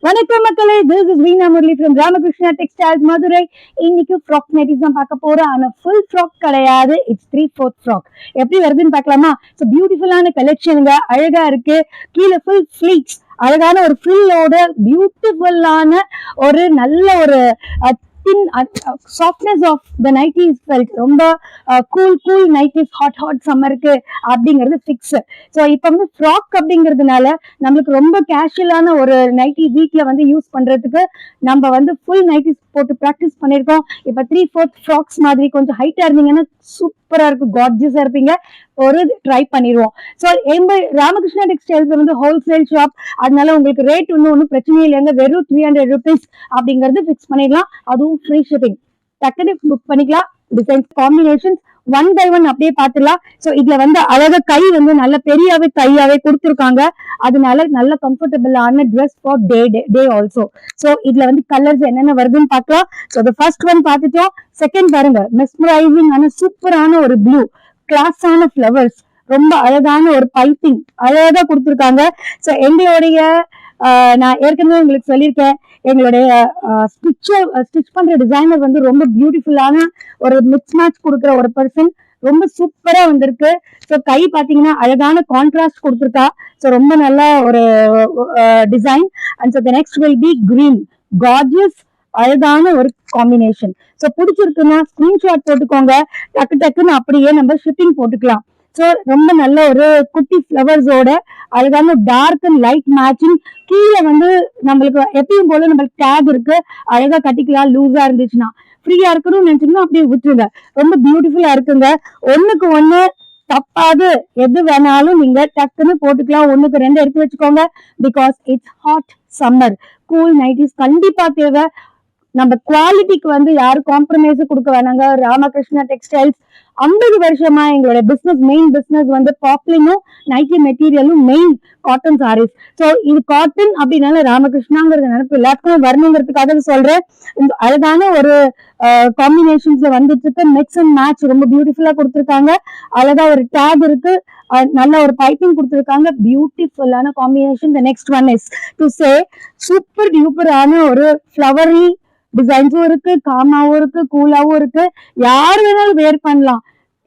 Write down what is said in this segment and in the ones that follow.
வணக்கம் மக்களே, this is Veena Murali from Ramakrishna Textiles Madurai. இன்னைக்கு ஃப்ராக் நைட்டிஸ் தான் பார்க்க போறோம். ஆனா ஃபுல் ஃப்ராக் கிடையாது, இட்ஸ் 3/4 ஃப்ராக். எப்படி வருதுன்னு பார்க்கலாமா? ஸோ பியூட்டிஃபுல்லான கலெக்ஷனுங்க, அழகா இருக்கு. கீழே ஃபுல் ஃபிளீட்ஸ், அழகான ஒரு ஃபில்லோட பியூட்டிஃபுல்லான ஒரு நல்ல ஒரு softness of the nighties felt. ரொம்ப கூல் நைட்டிஸ், ஹாட் சம்மருக்கு அப்படிங்கிறது ஃபிக்ஸ். ஸோ இப்போ வந்து ஃப்ராக் அப்படிங்கிறதுனால நம்மளுக்கு ரொம்ப கேஷுவலான ஒரு நைட்டி வீக்ல வந்து யூஸ் பண்றதுக்கு நம்ம வந்து ஃபுல் நைட்டிஸ் போட்டு ப்ராக்டிஸ் பண்ணியிருக்கோம். இப்போ 3/4 ஃப்ராக்ஸ் மாதிரி கொஞ்சம் ஹைட்டா இருந்தீங்கன்னா சூப்பரா இருக்கும், கார்ஜியஸா இருப்பீங்க. ஒரு ட்ரை பண்ணிடுவோம். ஸோ ராமகிருஷ்ணா டெக்ஸ்டைல்ஸ் வந்து ஹோல்சேல் ஷாப், அதனால உங்களுக்கு ரேட் ஒன்றும் பிரச்சனையே இல்லைங்க. வெறும் 300 rupees அப்படிங்கிறது ஃபிக்ஸ் பண்ணிடலாம். அதுவும் ஃப்ரீ ஷிப்பிங். டக்குனு புக் பண்ணிக்கலாம். Designs combinations one by one அப்படியே பார்த்துலாம். ஸோ இதுல வந்து அழகா கை வந்து நல்ல பெரியாவே கையாவே கொடுத்துருக்காங்க. அதனால நல்ல கம்ஃபர்டபுளான dress for day also. So இதுல வந்து கலர்ஸ் என்னென்ன வருதுன்னு பார்க்கலாம். ஸோ ஃபர்ஸ்ட் ஒன் பார்த்துட்டோம். செகண்ட் பாருங்க, மெஸ்மரைசிங் ஆன சூப்பரான ஒரு ப்ளூ, கிளாஸான ஃபிளவர்ஸ், ரொம்ப அழகான ஒரு பைப்பிங் அழகா கொடுத்துருக்காங்க. ஸோ எங்களுடைய நான் ஏற்கனவே உங்களுக்கு சொல்லியிருக்கேன், எங்களுடைய ஸ்டிச் பண்ற டிசைனர் வந்து ரொம்ப பியூட்டிஃபுல்லான ஒரு மிக்ஸ் மேட்ச் கொடுக்குற ஒரு பர்சன். ரொம்ப சூப்பரா வந்திருக்கு. ஸோ கை பாத்தீங்கன்னா அழகான கான்ட்ராஸ்ட் கொடுத்துருக்கா. ஸோ ரொம்ப நல்ல ஒரு design. And so the next will B green, gorgeous, அழகான ஒரு காம்பினேஷன். ஸோ பிடிச்சிருக்குன்னா ஸ்கிரீன்ஷாட் போட்டுக்கோங்க. டக்குன்னு அப்படியே நம்ம ஷிப்பிங் போட்டுக்கலாம். ஸோ ரொம்ப நல்ல ஒரு குட்டி ஃபிளவர்ஸோட அழகான டார்க் அண்ட் லைட் மேட்சிங். கீழே வந்து நம்மளுக்கு எப்பயும் போல நம்மளுக்கு டேக் இருக்கு, அழகா கட்டிக்கலாம். லூஸா இருந்துச்சுன்னா, ஃப்ரீயா இருக்கணும்னு நினைச்சீங்கன்னா அப்படியே விட்டுருங்க. ரொம்ப பியூட்டிஃபுல்லா இருக்குங்க. ஒண்ணுக்கு ஒண்ணு தப்பாது, எது வேணாலும் நீங்க டக்குன்னு போட்டுக்கலாம். ஒண்ணுக்கு ரெண்டு எடுத்து வச்சுக்கோங்க. Because it's hot summer. Cool nighties கண்டிப்பா தேவை. நம்ம குவாலிட்டிக்கு வந்து யாரும் காம்ப்ரமைஸ் கொடுக்க வேணாங்க. ராமகிருஷ்ணா டெக்ஸ்டைல்ஸ் 50 வருஷமா எங்களோட மெயின் பிசினஸ் வந்து பாப்லினும் நைட்டி மெட்டீரியலும், மெயின் காட்டன் சாரீஸ். ஸோ இது காட்டன் அப்படின்னால ராமகிருஷ்ணாங்கிறது நினைப்பு எல்லாத்துக்கும் வரணுங்கிறதுக்காக சொல்றேன். இந்த அழகான ஒரு காம்பினேஷன்ஸ்ல வந்துட்டு இருக்கு. மிக்ஸ் அண்ட் மேட்ச் ரொம்ப பியூட்டிஃபுல்லா கொடுத்துருக்காங்க. அழகா ஒரு டேக் இருக்கு, நல்ல ஒரு பைப்பிங் கொடுத்துருக்காங்க. பியூட்டிஃபுல்லான combination. The next one is to say super டியூப்பரான ஒரு ஃபிளவரி டிசைன்ஸும் இருக்கு, காமாவும் இருக்கு, கூலாவும் இருக்கு. யார் வேணாலும் வேர் பண்ணலாம்.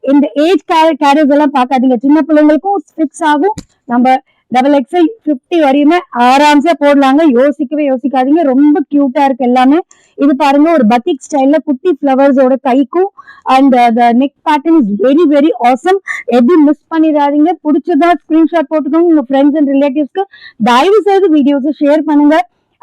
இந்த ஏஜ் கேரியர்ஸ் எல்லாம் பார்க்காதீங்க. சின்ன பிள்ளைங்களுக்கும் ஃபிக்ஸ் ஆகும். நம்ம XXL 50 வரையுமே ஆராம்சா போடலாங்க. யோசிக்காதீங்க. ரொம்ப கியூட்டா இருக்கு எல்லாமே. இது பாருங்க, ஒரு பத்திக் ஸ்டைல்ல குட்டி ஃபிளவர்ஸோட கைக்கும் and neck pattern is very very awesome. எதுவும் மிஸ் பண்ணிடாதீங்க. பிடிச்சதா ஸ்கிரீன்ஷாட் போட்டுக்கோங்க. உங்க ஃப்ரெண்ட்ஸ் அண்ட் ரிலேட்டிவ்ஸ்க்கு தயவு செய்து வீடியோஸை ஷேர் பண்ணுங்க.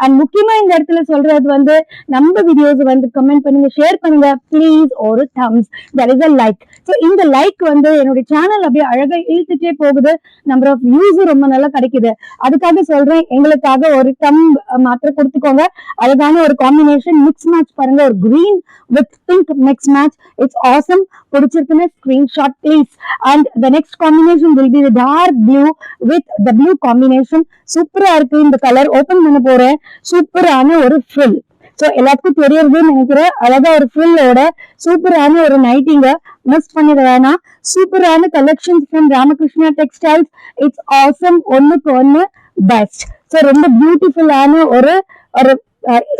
அண்ட் முக்கியமா இந்த இடத்துல சொல்றது வந்து, நம்ம வீடியோஸ் வந்து கமெண்ட் பண்ணுங்க, ஷேர் பண்ணுங்க பிளீஸ். ஒரு thumbs, that is a like. So இந்த லைக் வந்து என்னுடைய சேனல் அப்படியே அழகா இழுத்துட்டே போகுது. நம்பர் ஆஃப் வியூஸும் ரொம்ப நல்லா கிடைக்குது. அதுக்காக சொல்றேன், எங்களுக்காக ஒரு டம் மாத்திரம் கொடுத்துக்கோங்க. அழகான ஒரு காம்பினேஷன் மிக்ஸ் மேட்ச் பாருங்க, ஒரு green with pink mix match. It's awesome. பிடிச்சிருக்குன்னு screenshot please. And the next combination will be the dark blue with the blue combination. சூப்பரா இருக்கு. இந்த கலர் ஓபன் பண்ண போறேன். சூப்பரான ஒரு ஃபில். ஸோ எல்லாத்துக்கும் தெரியறதுன்னு நினைக்கிறேன். அழகா ஒரு ஃபில்லோட சூப்பரான ஒரு நைட்டிங்க, மிஸ் பண்ணிட வேணாம். சூப்பரான collections from Ramakrishna textiles. It's awesome. ஒண்ணுக்கு ஒண்ணு பெஸ்ட். ஸோ ரொம்ப பியூட்டிஃபுல்லான ஒரு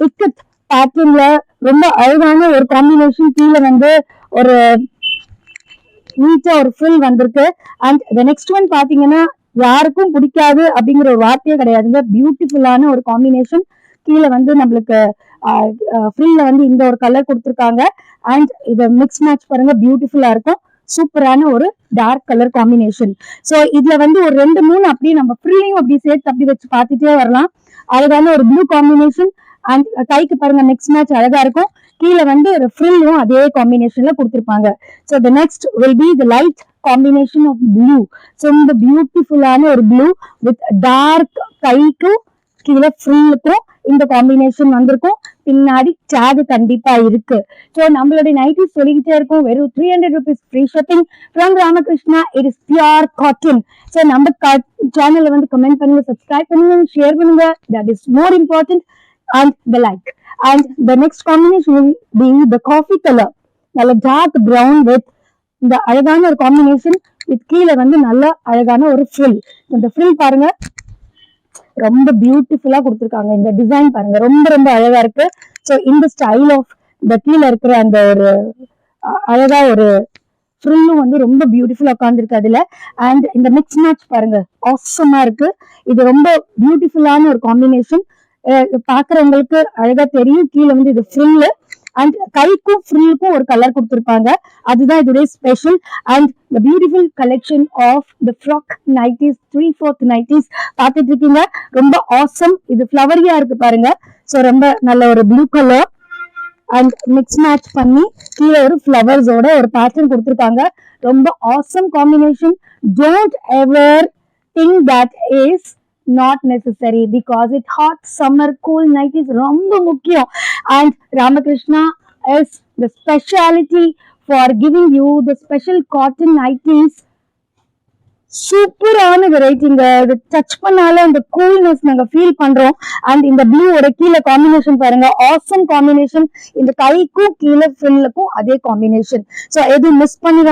இக்கத் பேட்டர்ன்ல ரொம்ப அழகான ஒரு காம்பினேஷன். கீழே வந்து ஒரு நீட்டா ஒரு ஃபில் வந்திருக்கு. அண்ட் த நெக்ஸ்ட் ஒன் பாத்தீங்கன்னா யாருக்கும் பிடிக்காது அப்படிங்கிற ஒரு வார்த்தையே கிடையாதுங்க. பியூட்டிஃபுல்லான ஒரு காம்பினேஷன். கீழே வந்து நம்மளுக்கு ஃப்ரீல வந்து இந்த ஒரு கலர் கொடுத்துருக்காங்க. அண்ட் இதை மிக்ஸ் மேட்ச் பாருங்க, பியூட்டிஃபுல்லா இருக்கும். சூப்பரான ஒரு டார்க் கலர் காம்பினேஷன். ஸோ இதுல வந்து ஒரு 2-3 அப்படியே நம்ம ஃப்ரீலையும் அப்படி சேர்த்து அப்படி வச்சு பார்த்துட்டே வரலாம். அழகான ஒரு ப்ளூ காம்பினேஷன். அண்ட் கைக்கு பாருங்க மிக்ஸ் மேட்ச் அழகா இருக்கும். கீழே வந்து ஃப்ரில்லும் அதே காம்பினேஷன்ல கொடுத்துருப்பாங்க. So the next will be the light combination of blue. So இந்த பியூட்டிஃபுல்லான ஒரு ப்ளூ வித் டார்க் கைக்கும் கீழே ஃப்ரில்லுக்கும் இந்த காம்பினேஷன் வந்திருக்கும். பின்னாடி டேக் கண்டிப்பா இருக்கு. ஸோ நம்மளுடைய நைட்டி சொல்லிக்கிட்டே இருக்கும். வெறும் 300 rupees free shipping from Ramakrishna. It is pure cotton. So நம்ம சேனல்ல வந்து கமெண்ட் பண்ணுங்க, சப்ஸ்கிரைப் பண்ணுங்க, ஷேர் பண்ணுங்க. That is more important. And the like. And the next combination will be the coffee colour. நல்ல டார்க் பிரவுன் வித் இந்த அழகான ஒரு காம்பினேஷன். வித் கீழே வந்து நல்ல அழகான ஒரு ஃப்ரில். இந்த ஃப்ரில் பாருங்க, ரொம்ப பியூட்டிஃபுல்லா கொடுத்துருக்காங்க. இந்த டிசைன் பாருங்க, ரொம்ப ரொம்ப அழகா இருக்கு. ஸோ இந்த ஸ்டைல் ஆஃப் இந்த கீழே இருக்கிற அந்த ஒரு அழகா ஒரு ஃப்ரில்லும் வந்து ரொம்ப பியூட்டிஃபுல்லா உட்காந்துருக்கு அதுல. அண்ட் இந்த மிக்ஸ் மேட்ச் பாருங்க, ஆசமா இருக்கு. இது ரொம்ப பியூட்டிஃபுல்லான ஒரு காம்பினேஷன். பாக்குறவங்களுக்கு அழகா தெரியும். கீழே வந்து இது ஃப்ரில் அண்ட் கைக்கும் ஃப்ரில்லுக்கும் ஒரு கலர் கொடுத்துருப்பாங்க. அதுதான் இதோடைய special. And the beautiful collection of the frock nighties 3/4 nighties பார்த்துட்டு இருக்கீங்க. ரொம்ப ஆசம். இது ஃப்ளவரியா இருக்கு பாருங்க. ஸோ ரொம்ப நல்ல ஒரு blue colour and mix match பண்ணி கீழே ஒரு ஃப்ளவர்ஸோட ஒரு பேட்டர்ன் கொடுத்துருக்காங்க. ரொம்ப awesome combination. Don't ever think that is not necessary because it hot summer cool night is ரொம்ப முக்கியம். And Ramakrishna is the speciality for giving you the special cotton nighties. சூப்பரான வெரைட்டிங்க. இது டச் பண்ணால அந்த கூல்னஸ் நாங்க ஃபீல் பண்றோம். And இந்த blue ஒரு கீழே காம்பினேஷன் பாருங்க, ஆசம் காம்பினேஷன். இந்த கைக்கும் கீழே ஃப்ரில்லுக்கும் அதே காம்பினேஷன். ஸோ எதுவும் மிஸ் பண்ணிட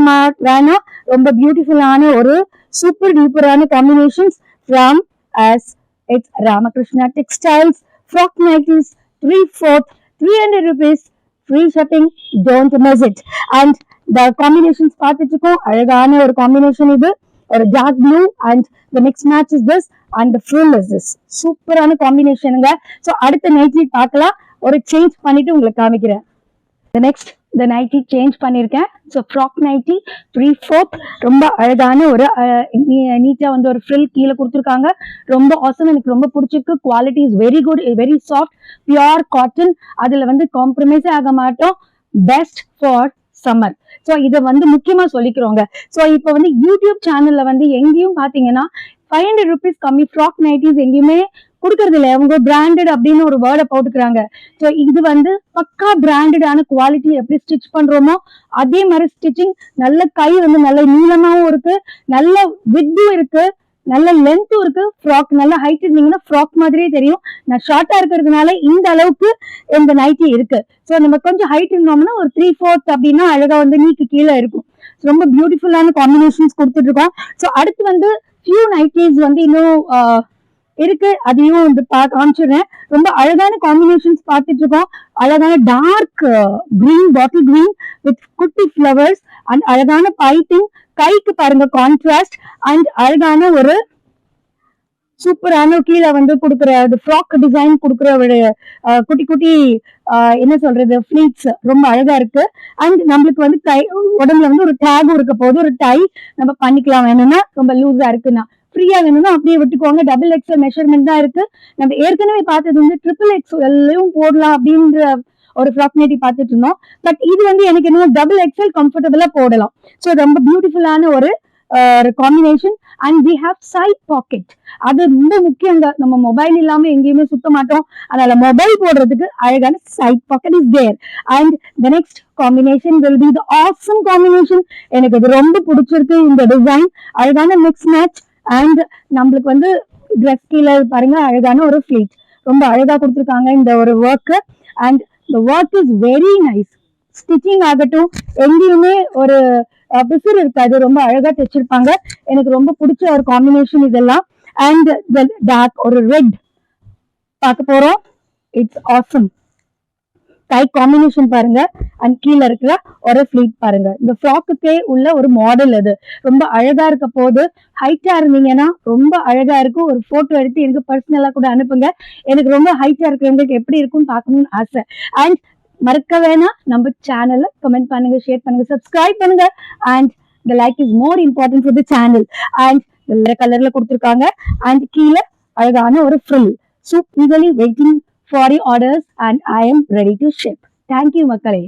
வேணாம். ரொம்ப பியூட்டிஃபுல்லான ஒரு சூப்பர் டூப்பரான combinations from as it's Ramakrishna Textiles frock nighties 3/4 300 rupees free shipping. Don't miss it. And the combinations பார்த்துட்டு இருக்கோம். அழகான ஒரு காம்பினேஷன் இது. ஒரு dark blue and the mix match is this and the frill is this. சூப்பரான காம்பினேஷனுங்க. So அடுத்த nightie பார்க்கலாம். ஒரு சேஞ்ச் பண்ணிட்டு உங்களுக்கு காமிக்கிறேன். The next the nightie change பண்ணியிருக்கேன். ஸோ ஃப்ராக் நைட்டி 3/4 ரொம்ப அழகான ஒரு நீட்டா வந்து ஒரு ஃப்ரில் கீழே கொடுத்துருக்காங்க. ரொம்ப ஆசம். எனக்கு ரொம்ப பிடிச்சிருக்கு. Quality is very good, very soft, pure cotton. அதுல வந்து காம்ப்ரமைஸே ஆக மாட்டோம். Best for summer. ஸோ இதை வந்து முக்கியமா சொல்லிக்கிறோங்க. ஸோ இப்போ வந்து யூடியூப் சேனல்ல வந்து எங்கேயும் பாத்தீங்கன்னா 500 rupees கம்மி ஃப்ராக் நைட்டிஸ் எங்கேயுமே கொடுக்கறது இல்லை. அவங்க பிராண்டட் அப்படின்னு ஒரு வேர்டை போட்டுக்கிறாங்க. ஸோ இது வந்து பக்கா பிராண்டடான குவாலிட்டி. எப்படி ஸ்டிச் பண்றோமோ அதே மாதிரி ஸ்டிச்சிங். நல்ல கை வந்து நல்ல நீளமாவும் இருக்கு, நல்ல வித்தும் இருக்கு, நல்ல லென்த்தும் இருக்கு. ஃப்ராக் நல்ல ஹைட் இருந்தீங்கன்னா ஃப்ராக் மாதிரியே தெரியும். நான் ஷார்ட்டா இருக்கிறதுனால இந்த அளவுக்கு இந்த நைட்டி இருக்கு. ஸோ நம்ம கொஞ்சம் ஹைட் இருந்தோம்னா ஒரு 3/4 அப்படின்னா அழகா வந்து நீக்கு கீழே இருக்கும். ரொம்ப பியூட்டிஃபுல்லான காம்பினேஷன்ஸ் கொடுத்துட்டு இருக்கோம். ஸோ அடுத்து வந்து ஃபியூ நைட்டிஸ் வந்து இன்னும் இருக்கு, அதையும் வந்து காமிச்சிடுறேன். ரொம்ப அழகான காம்பினேஷன்ஸ் பார்த்துட்டு இருக்கோம். அழகான dark green, bottle green with குட்டி ஃபிளவர்ஸ் அண்ட் அழகான பைப்பிங். கைக்கு பாருங்க கான்ட்ராஸ்ட் அண்ட் அழகான ஒரு சூப்பரான கீழே வந்து கொடுக்குற ஃப்ராக் டிசைன் கொடுக்குற ஒரு குட்டி குட்டி என்ன சொல்றது ஃபிளீட்ஸ் ரொம்ப அழகா இருக்கு. அண்ட் நம்மளுக்கு வந்து கை உடம்புல வந்து ஒரு டேகும் இருக்க போது ஒரு டை நம்ம பண்ணிக்கலாம். வேணும்னா ரொம்ப லூஸா இருக்குன்னா, ஃப்ரீயா வேணும்னா அப்படியே விட்டுக்கோங்க. டபுள் எக்ஸ்எல் மெஷர்மெண்ட் தான் இருக்கு. நம்ம ஏற்கனவே பார்த்தது வந்து XXL போடலாம் அப்படின்ற ஒரு ஃப்ராக் நைட்டி பார்த்துட்டு இருந்தோம். பட் இது வந்து எனக்கு என்ன டபுள் எக்ஸ்எல் கம்ஃபர்டபுளா போடலாம். ஸோ ரொம்ப பியூட்டிஃபுல்லான ஒரு combination. And we have side pocket. அது ரொம்ப முக்கியங்க. நம்ம மொபைல் இல்லாம எங்கேயுமே சுத்த மாட்டோம். அதனால மொபைல் போடுறதுக்கு அழகான side pocket is there. And the next combination will be the awesome combination. எனக்கு இது ரொம்ப பிடிச்சிருக்கு. இந்த டிசைன் அழகான மிக்ஸ் மேட்ச் அண்ட் நம்மளுக்கு வந்து ட்ரெஸ் கீழே பாருங்க அழகான ஒரு ஃபிளீட் ரொம்ப அழகா கொடுத்துருக்காங்க இந்த ஒரு work. And the work is very nice. Stitching ஆகட்டும் எங்கேயுமே ஒரு பிசுறு இருக்காது. ரொம்ப அழகா தைச்சிருப்பாங்க. எனக்கு ரொம்ப பிடிச்ச ஒரு காம்பினேஷன் இதெல்லாம். அண்ட் டார்க் ஒரு ரெட் பார்க்க போறோம். It's awesome. கை காம்பினேஷன் பாருங்க அண்ட் கீழே இருக்கிற ஒரு ஃபிளீட் பாருங்க. இந்த ஃப்ராக்குக்கே உள்ள ஒரு மாடல். அது ரொம்ப அழகா இருக்க போது. ஹைட்டா இருந்தீங்கன்னா ரொம்ப அழகா இருக்கும். ஒரு போட்டோ எடுத்து எனக்கு பர்சனலா கூட அனுப்புங்க. எனக்கு ரொம்ப ஹைட்டா இருக்கிறவங்களுக்கு எப்படி இருக்கும்னு பார்க்கணும்னு ஆசை. அண்ட் மறக்க வேணாம், நம்ம சேனல்ல கமெண்ட் பண்ணுங்க, ஷேர் பண்ணுங்க, சப்ஸ்கிரைப் பண்ணுங்க. And the like is more important for the channel. And வேற கலர்ல கொடுத்துருக்காங்க. அண்ட் கீழே அழகான ஒரு frill. So eagerly waiting for your orders and I am ready to ship. Thank you மக்களே.